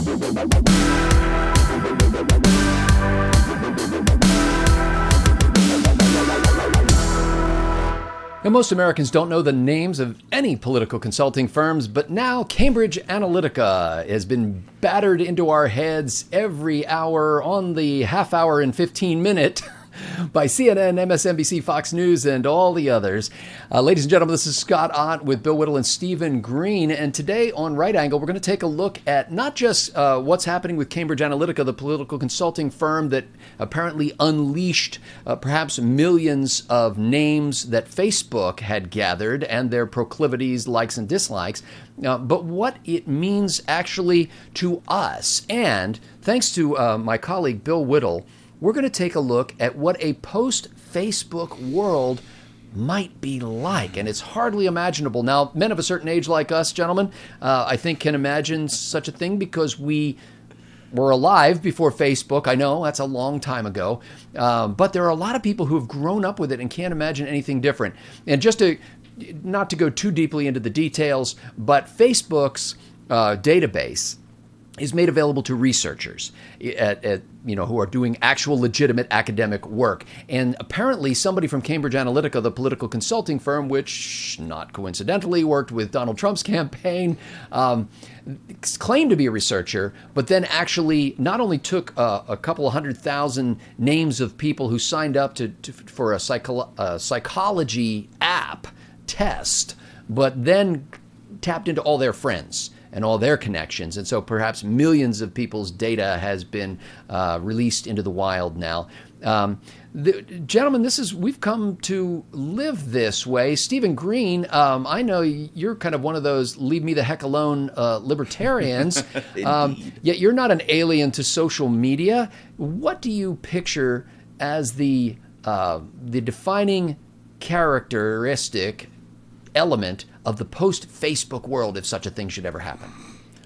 Now, most Americans don't know the names of any political consulting firms, but now Cambridge Analytica has been battered into our heads every hour on the half hour and 15 minute by CNN, MSNBC, Fox News, and all the others. Ladies and gentlemen, this is Scott Ott with Bill Whittle and Stephen Green. And today on Right Angle, we're going to take a look at not just what's happening with Cambridge Analytica, the political consulting firm that apparently unleashed perhaps millions of names that Facebook had gathered and their proclivities, likes and dislikes, but what it means actually to us. And thanks to my colleague Bill Whittle, we're going to take a look at what a post-Facebook world might be like. And it's hardly imaginable. Now, men of a certain age like us, gentlemen, I think can imagine such a thing because we were alive before Facebook. I know that's a long time ago. But there are a lot of people who have grown up with it and can't imagine anything different. And just to not to go too deeply into the details, but Facebook's database is made available to researchers who are doing actual legitimate academic work. And apparently somebody from Cambridge Analytica, the political consulting firm, which not coincidentally worked with Donald Trump's campaign, claimed to be a researcher, but then actually not only took a couple of 100,000 names of people who signed up for a psychology app test, but then tapped into all their friends and all their connections. And so perhaps millions of people's data has been released into the wild now. Gentlemen, we've come to live this way. Stephen Green, I know you're kind of one of those leave me the heck alone libertarians, yet you're not an alien to social media. What do you picture as the defining characteristic element of the post-Facebook world, if such a thing should ever happen?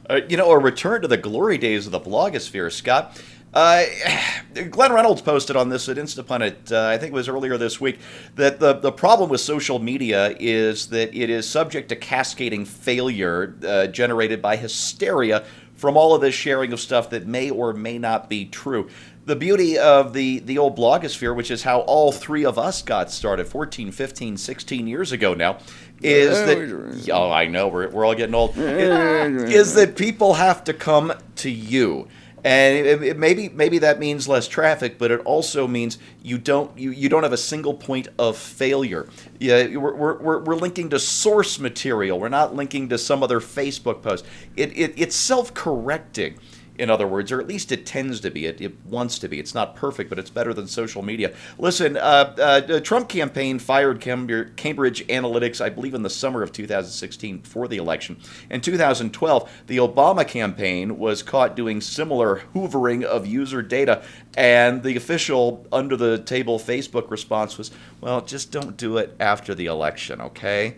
A return to the glory days of the blogosphere, Scott. Glenn Reynolds posted on this at Instapundit, I think it was earlier this week, that the problem with social media is that it is subject to cascading failure generated by hysteria from all of this sharing of stuff that may or may not be true. The beauty of the old blogosphere, which is how all three of us got started 14, 15, 16 years ago now, is that, oh, I know, we're all getting old, is that people have to come to you. And maybe that means less traffic, but it also means you don't have a single point of failure. Yeah, we're linking to source material. We're not linking to some other Facebook post. It's self-correcting. In other words, or at least it tends to be. It wants to be. It's not perfect, but it's better than social media. Listen, the Trump campaign fired Cambridge Analytics, I believe, in the summer of 2016, before the election. In 2012, the Obama campaign was caught doing similar hoovering of user data, and the official under-the-table Facebook response was, well, just don't do it after the election, okay?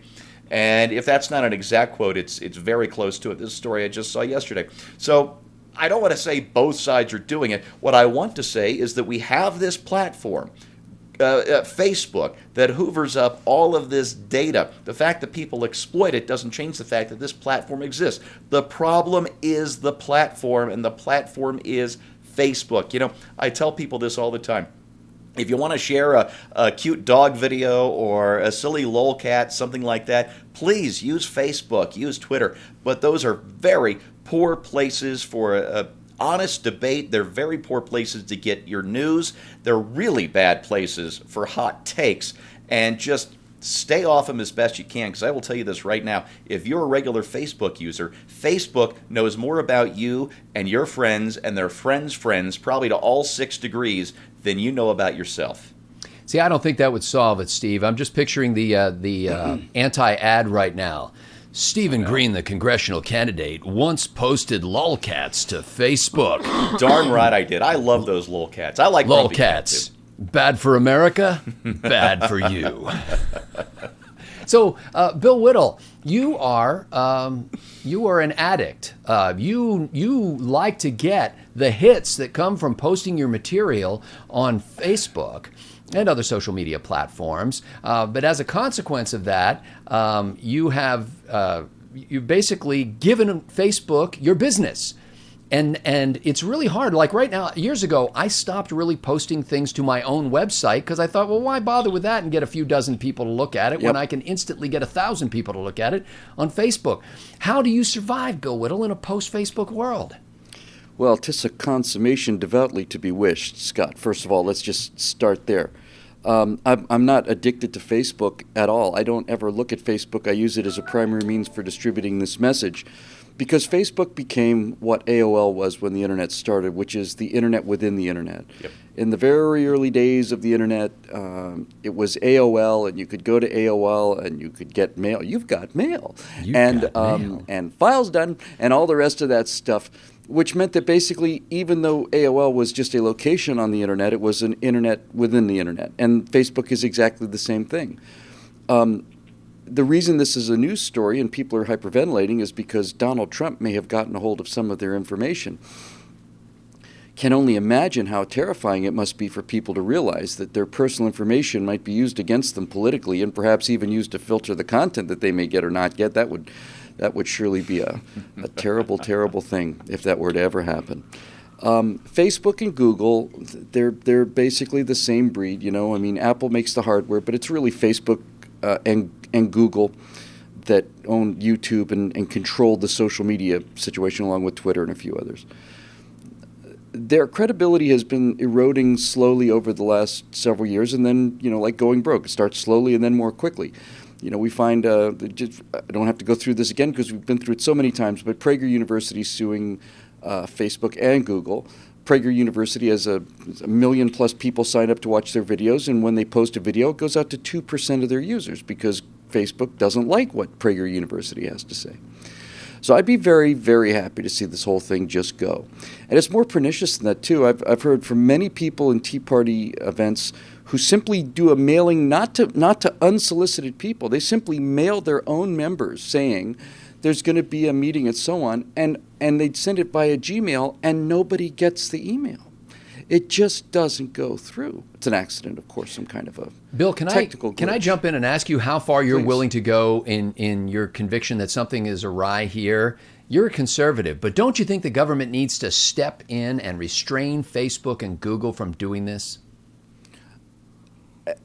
And if that's not an exact quote, it's very close to it. This story I just saw yesterday. So I don't want to say both sides are doing it. What I want to say is that we have this platform, Facebook, that hoovers up all of this data. The fact that people exploit it doesn't change the fact that this platform exists. The problem is the platform, and the platform is Facebook. I tell people this all the time. If you want to share a cute dog video or a silly lolcat, something like that, please use Facebook, use Twitter. But those are very poor places for a honest debate. They're very poor places to get your news. They're really bad places for hot takes. And just stay off them as best you can, because I will tell you this right now. If you're a regular Facebook user, Facebook knows more about you and your friends and their friends' friends, probably to all 6 degrees, than you know about yourself. See, I don't think that would solve it, Steve. I'm just picturing the anti-ad right now. Stephen Green, the congressional candidate, once posted lolcats to Facebook. Darn right I did. I love those lolcats. I like lolcats. Bad for America, bad for you. So, Bill Whittle, you are an addict. You like to get the hits that come from posting your material on Facebook and other social media platforms. But as a consequence of that, you've basically given Facebook your business. And it's really hard. Like right now, years ago, I stopped really posting things to my own website because I thought, well, why bother with that and get a few dozen people to look at it when I can instantly get 1,000 people to look at it on Facebook? How do you survive, Bill Whittle, in a post-Facebook world? Well, 'tis a consummation devoutly to be wished, Scott. First of all, let's just start there. I'm not addicted to Facebook at all. I don't ever look at Facebook. I use it as a primary means for distributing this message because Facebook became what AOL was when the internet started, which is the internet within the internet. Yep. In the very early days of the internet, it was AOL, and you could go to AOL and you could get mail. You've got mail. And files done, and all the rest of that stuff, which meant that basically, even though AOL was just a location on the internet, it was an internet within the internet. And Facebook is exactly the same thing. The reason this is a news story and people are hyperventilating is because Donald Trump may have gotten a hold of some of their information. Can only imagine how terrifying it must be for people to realize that their personal information might be used against them politically and perhaps even used to filter the content that they may get or not get. That would surely be a terrible, terrible thing if that were to ever happen. Facebook and Google, they're basically the same breed. You know, I mean, Apple makes the hardware, but it's really Facebook and Google that own YouTube and control the social media situation along with Twitter and a few others. Their credibility has been eroding slowly over the last several years, and then, you know, like going broke. It starts slowly and then more quickly. You know, we find, I don't have to go through this again because we've been through it so many times, but Prager University suing Facebook and Google. Prager University has a million plus people sign up to watch their videos, and when they post a video, it goes out to 2% of their users because Facebook doesn't like what Prager University has to say. So I'd be very, very happy to see this whole thing just go. And it's more pernicious than that, too. I've heard from many people in Tea Party events who simply do a mailing not to unsolicited people. They simply mail their own members saying there's going to be a meeting and so on, and they'd send it via Gmail, and nobody gets the email. It just doesn't go through. It's an accident, of course, some kind of a Bill, technical glitch. Can I jump in and ask you how far you're Please. willing to go in your conviction that something is awry here? You're a conservative, but don't you think the government needs to step in and restrain Facebook and Google from doing this?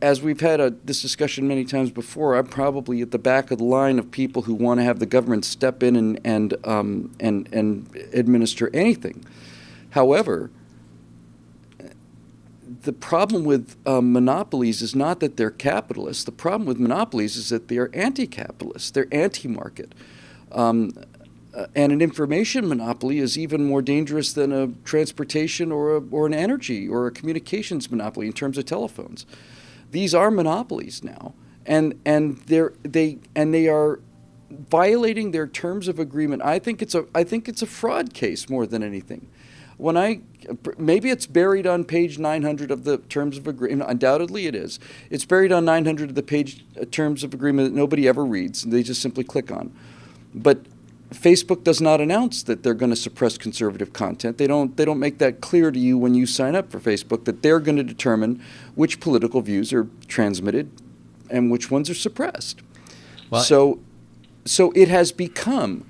As we've had this discussion many times before, I'm probably at the back of the line of people who want to have the government step in and administer anything. However, the problem with monopolies is not that they're capitalists. The problem with monopolies is that they are anti-capitalist. They're anti-market. And an information monopoly is even more dangerous than a transportation or an energy or a communications monopoly in terms of telephones. These are monopolies now, and they are violating their terms of agreement. I think it's a fraud case more than anything. Maybe it's buried on page 900 of the terms of agreement. Undoubtedly it is. It's buried on 900 of the page terms of agreement that nobody ever reads. They just simply click on. But Facebook does not announce that they're going to suppress conservative content. They don't make that clear to you when you sign up for Facebook that they're going to determine which political views are transmitted and which ones are suppressed. Well, so it has become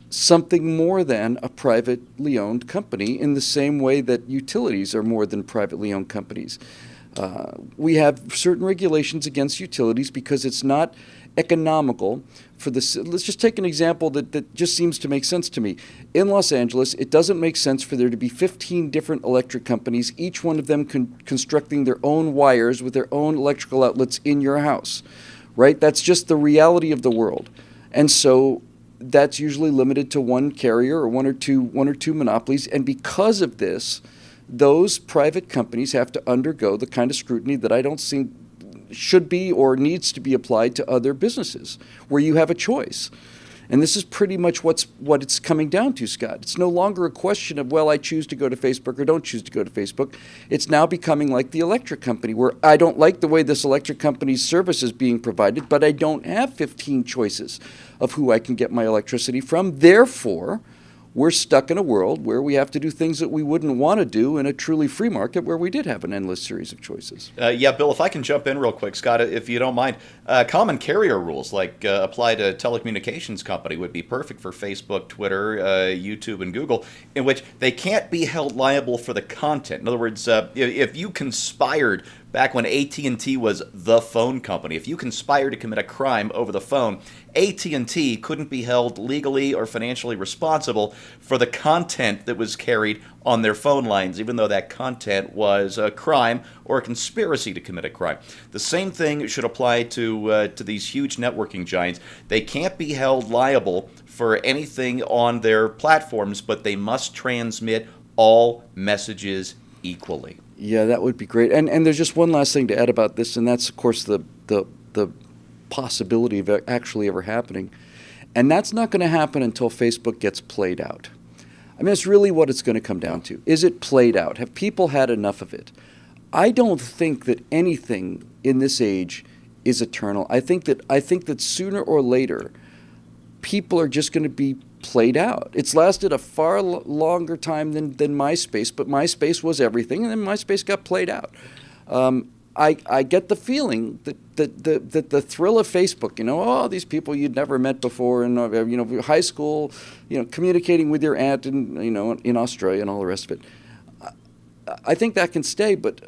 something more than a privately owned company in the same way that utilities are more than privately owned companies. We have certain regulations against utilities because it's not economical for this. Let's just take an example that just seems to make sense to me. In Los Angeles, it doesn't make sense for there to be 15 different electric companies, each one of them constructing their own wires with their own electrical outlets in your house, right? That's just the reality of the world. And so that's usually limited to one carrier or one or two monopolies. And because of this, those private companies have to undergo the kind of scrutiny that I don't think should be or needs to be applied to other businesses where you have a choice. And this is pretty much what it's coming down to, Scott. It's no longer a question of, well, I choose to go to Facebook or don't choose to go to Facebook. It's now becoming like the electric company, where I don't like the way this electric company's service is being provided, but I don't have 15 choices of who I can get my electricity from. Therefore, we're stuck in a world where we have to do things that we wouldn't want to do in a truly free market where we did have an endless series of choices. Yeah, Bill, if I can jump in real quick, Scott, if you don't mind, common carrier rules like apply to telecommunications company would be perfect for Facebook, Twitter, YouTube, and Google, in which they can't be held liable for the content. In other words, if you conspired back when AT&T was the phone company, if you conspired to commit a crime over the phone, AT&T couldn't be held legally or financially responsible for the content that was carried on their phone lines, even though that content was a crime or a conspiracy to commit a crime. The same thing should apply to these huge networking giants. They can't be held liable for anything on their platforms, but they must transmit all messages equally. Yeah, that would be great. And there's just one last thing to add about this, and that's, of course, the possibility of actually ever happening. And that's not going to happen until Facebook gets played out. I mean, it's really what it's going to come down to. Is it played out? Have people had enough of it? I don't think that anything in this age is eternal. I think that sooner or later, people are just going to be played out. It's lasted a far longer time than MySpace, but MySpace was everything, and then MySpace got played out. I get the feeling that the thrill of Facebook, these people you'd never met before, and high school, communicating with your aunt in Australia and all the rest of it. I think that can stay, but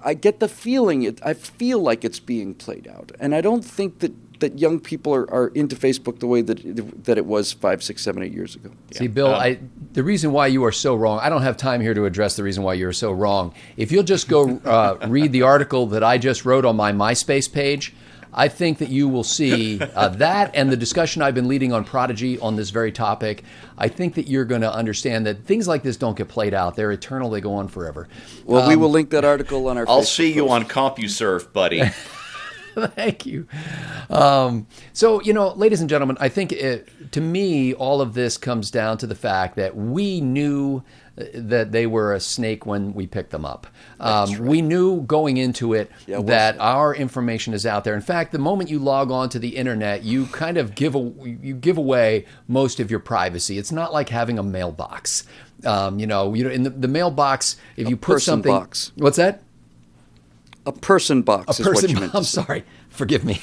I get the feeling I feel like it's being played out, and I don't think that young people are into Facebook the way that it was 5, 6, 7, 8 years ago. See, Bill, the reason why you are so wrong, I don't have time here to address the reason why you're so wrong. If you'll just go read the article that I just wrote on my MySpace page, I think that you will see that and the discussion I've been leading on Prodigy on this very topic. I think that you're going to understand that things like this don't get played out. They're eternal. They go on forever. Well, we will link that article on our I'll Facebook see you post. on CompuServe, buddy. Thank you. So, ladies and gentlemen, I think to me, all of this comes down to the fact that we knew that they were a snake when we picked them up. Right. We knew going into it that our information is out there. In fact, the moment you log on to the internet, you kind of give away most of your privacy. It's not like having a mailbox. In the mailbox, if you put something, box. What's that? A person box is what you meant to I'm say. sorry. Forgive me.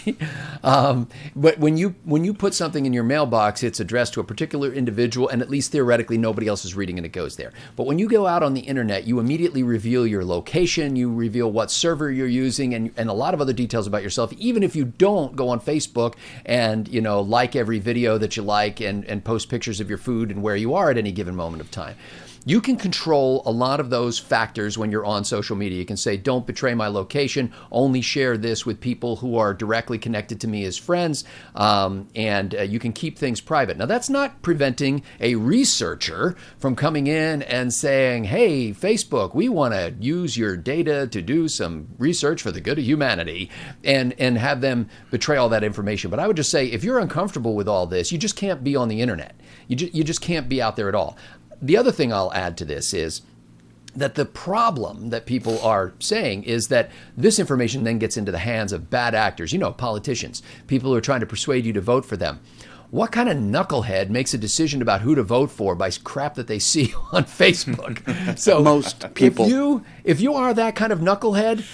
But when you put something in your mailbox, it's addressed to a particular individual, and at least theoretically, nobody else is reading and it goes there. But when you go out on the internet, you immediately reveal your location, you reveal what server you're using, and a lot of other details about yourself, even if you don't go on Facebook and like every video that you like and post pictures of your food and where you are at any given moment of time. You can control a lot of those factors when you're on social media. You can say, don't betray my location, only share this with people who are directly connected to me as friends, and you can keep things private. Now, that's not preventing a researcher from coming in and saying, hey, Facebook, we want to use your data to do some research for the good of humanity, and have them betray all that information. But I would just say, if you're uncomfortable with all this, you just can't be on the internet. You just can't be out there at all. The other thing I'll add to this is that the problem that people are saying is that this information then gets into the hands of bad actors, politicians, people who are trying to persuade you to vote for them. What kind of knucklehead makes a decision about who to vote for by crap that they see on Facebook? So most people. If you are that kind of knucklehead,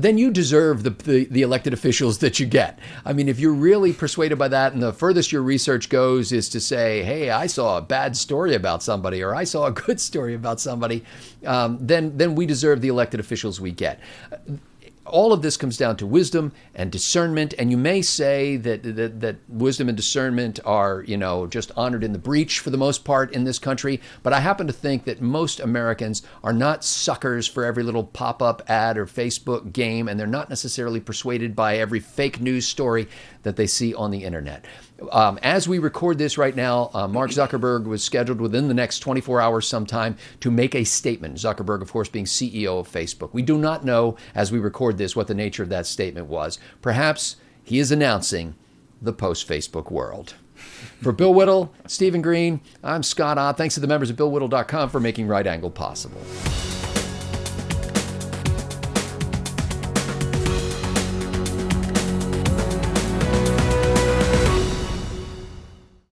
then you deserve the elected officials that you get. I mean, if you're really persuaded by that, and the furthest your research goes is to say, hey, I saw a bad story about somebody, or I saw a good story about somebody, then we deserve the elected officials we get. All of this comes down to wisdom and discernment, and you may say that wisdom and discernment are, just honored in the breach for the most part in this country, but I happen to think that most Americans are not suckers for every little pop-up ad or Facebook game, and they're not necessarily persuaded by every fake news story that they see on the internet. As we record this right now, Mark Zuckerberg was scheduled within the next 24 hours sometime to make a statement. Zuckerberg, of course, being CEO of Facebook. We do not know, as we record this, what the nature of that statement was. Perhaps he is announcing the post-Facebook world. For Bill Whittle, Stephen Green, I'm Scott Ott. Thanks to the members of BillWhittle.com for making Right Angle possible.